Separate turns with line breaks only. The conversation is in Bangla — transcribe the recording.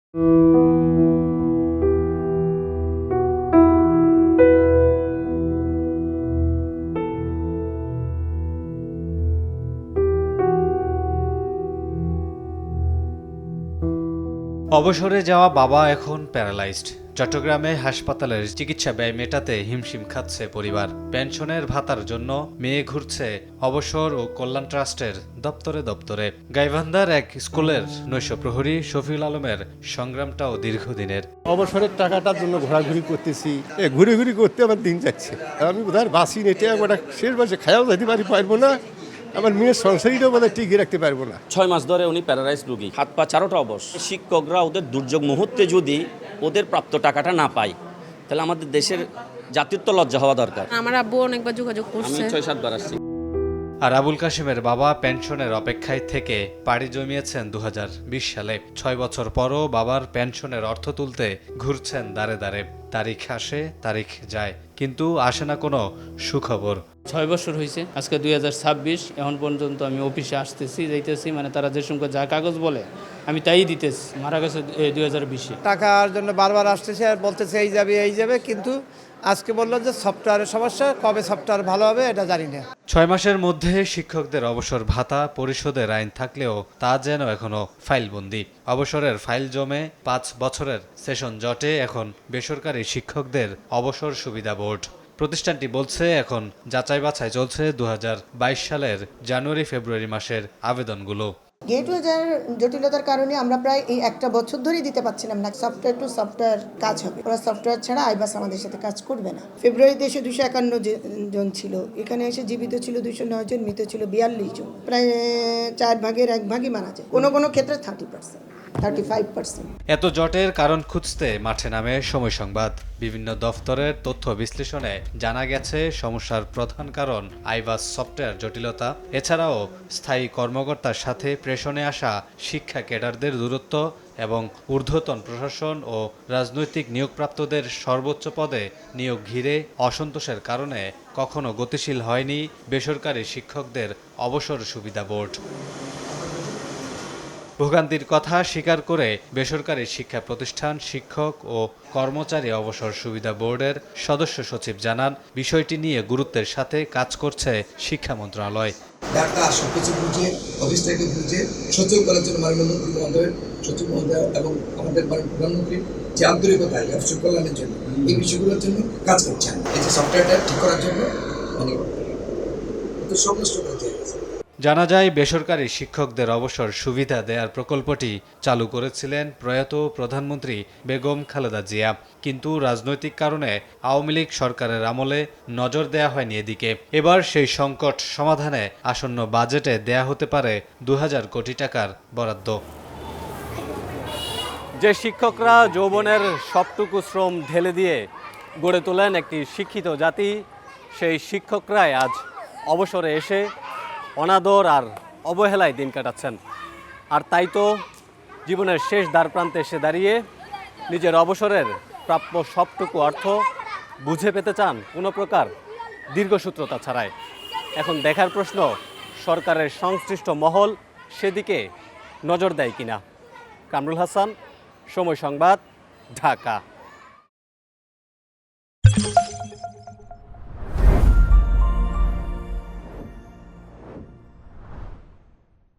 অবসরে যাওয়া বাবা এখন প্যারালাইজড। চট্টগ্রামে হাসপাতালের চিকিৎসা ব্যয় মেটাতে হিমশিম খাচ্ছে পরিবার। পেনশনের ভাতার জন্য মেয়ে ঘুরছে অবসর ও কল্যাণ ট্রাস্টের দপ্তরে দপ্তরে। গাইবান্ধার এক স্কুলের নৈশ প্রহরী শফিউল আলমের সংগ্রামটাও দীর্ঘদিনের।
অবসরের টাকাটার জন্য ঘোরাঘুরি করতেছি, ঘুরে করতে আমার দিন যাচ্ছে। আমি বোধহয় বাসি নেটে ওটা শেষ বয়সে খায়াও যেতে পারবো না, আমার মেয়ের সংসারীটাও বোধহয় টিকিয়ে রাখতে পারবো না।
6 মাস ধরে উনি প্যারালাইজ রোগী, হাত পা চারোটা অবশ। শিক্ষকরা ওদের দুর্যোগ মুহূর্তে যদি ওদের প্রাপ্ত টাকাটা না পায়, তাহলে আমাদের দেশের জাতীয়ত্ব লজ্জা হওয়া দরকার।
আমার আব্বু অনেকবার যোগাযোগ করছে,
আমি 6-7 বার আসছি।
আর আবুল কাশেমের বাবা পেনশনের অপেক্ষায় থেকে পাড়ি জমিয়েছেন 2020 সালে। 6 বছর পরও বাবার পেনশনের অর্থ তুলতে ঘুরছেন দাঁড়ে দাঁড়ে। তারিখ আসে, তারিখ যায়, কিন্তু আসে না কোনো সুখবর।
6 বছর হয়েছে, আজকে 2026, এখন পর্যন্ত আমি অফিসে আসতেছি যাইতেছি, মানে তারা যে সঙ্গে যা কাগজ বলে আমি তাই দিতেছি। মারা গেছে 2020-এ।
টাকার জন্য বারবার আসতেছে আর বলতেছে এই যাবে, কিন্তু আজকে বললো যে সফটওয়্যারের সমস্যা, কবে সফটওয়্যার ভালো হবে এটা জানি না।
6 মাসের মধ্যে শিক্ষকদের অবসর ভাতা পরিশোধের আইন থাকলেও তা যেন এখনো ফাইলবন্দি। অবসরের ফাইল জমে 5 বছরের সেশন জটে এখন বেসরকারি শিক্ষকদের অবসর সুবিধা বোর্ড। প্রতিষ্ঠানটি বলছে এখন যাচাই বাছাই চলছে 2022 সালের জানুয়ারি-ফেব্রুয়ারি মাসের আবেদনগুলো।
গেটওয়ের জটিলতার কারণে আমরা প্রায় এই 1 বছর ধরেই দিতে পারছিলাম না। সফটওয়্যার টু সফটওয়্যার কাজ হবে, ওরা সফটওয়্যার ছাড়া আইবাস আমাদের সাথে কাজ করবে না। ফেব্রুয়ারিতে এসে 251 জন ছিল, এখানে এসে জীবিত ছিল 209 জন, মৃত ছিল 42 জন। প্রায় 4 ভাগের 1 ভাগই মারা যায়, কোনো ক্ষেত্রে 30%, 35%।
এত জটের কারণ খুঁজতে মাঠে নামে সময় সংবাদ। বিভিন্ন দফতরের তথ্য বিশ্লেষণে জানা গেছে সমস্যার প্রধান কারণ আইবাস সফটওয়্যার জটিলতা। এছাড়াও স্থায়ী কর্মকর্তার সাথে প্রেষণে আসা শিক্ষা ক্যাডারদের দূরত্ব এবং ঊর্ধ্বতন প্রশাসন ও রাজনৈতিক নিয়োগপ্রাপ্তদের সর্বোচ্চ পদে নিয়োগ ঘিরে অসন্তোষের কারণে কখনো গতিশীল হয়নি বেসরকারি শিক্ষকদের অবসর সুবিধা বোর্ড। ভোগান্তির কথা স্বীকার করে বেসরকারি শিক্ষা প্রতিষ্ঠান শিক্ষক ও কর্মচারী অবসর সুবিধা বোর্ডের সদস্য সচিব জানান, বিষয়টি নিয়ে গুরুত্বের সাথে কাজ করছে শিক্ষা মন্ত্রণালয়।
ডাক্তার সবকিছু বুঝে, অফিস থেকে বুঝে সচল করার জন্য মাননীয় মন্ত্রী মহোদয়, সচিব মহোদয় এবং আমাদের মাননীয় প্রধানমন্ত্রী যে আন্তরিকতা অফিস কল্যাণের জন্য এই বিষয়গুলোর জন্য কাজ করছেন। এই যে সফটওয়্যারটা ঠিক করার জন্য মানে সমস্ত করতে হয়েছে।
জানা যায়, বেসরকারি শিক্ষকদের অবসর সুবিধা দেয়ার প্রকল্পটি চালু করেছিলেন প্রয়াত প্রধানমন্ত্রী বেগম খালেদা জিয়া, কিন্তু রাজনৈতিক কারণে আওয়ামী লীগ সরকারের আমলে নজর দেয়া হয়নি এদিকে। এবার সেই সংকট সমাধানে আসন্ন বাজেটে দেয়া হতে পারে 2000 কোটি টাকার বরাদ্দ। যে শিক্ষকরা যৌবনের সবটুকু শ্রম ঢেলে দিয়ে গড়ে তোলেন একটি শিক্ষিত জাতি, সেই শিক্ষকরাই আজ অবসরে এসে অনাদর আর অবহেলায় দিন কাটাচ্ছেন। আর তাই তো জীবনের শেষ দ্বারপ্রান্তে এসে দাঁড়িয়ে নিজের অবসরের প্রাপ্য সবটুকু অর্থ বুঝে পেতে চান কোনো প্রকার দীর্ঘসূত্রতা ছাড়াই। এখন দেখার প্রশ্ন, সরকারের সংশ্লিষ্ট মহল সেদিকে নজর দেয় কিনা। কামরুল হাসান, সময় সংবাদ, ঢাকা।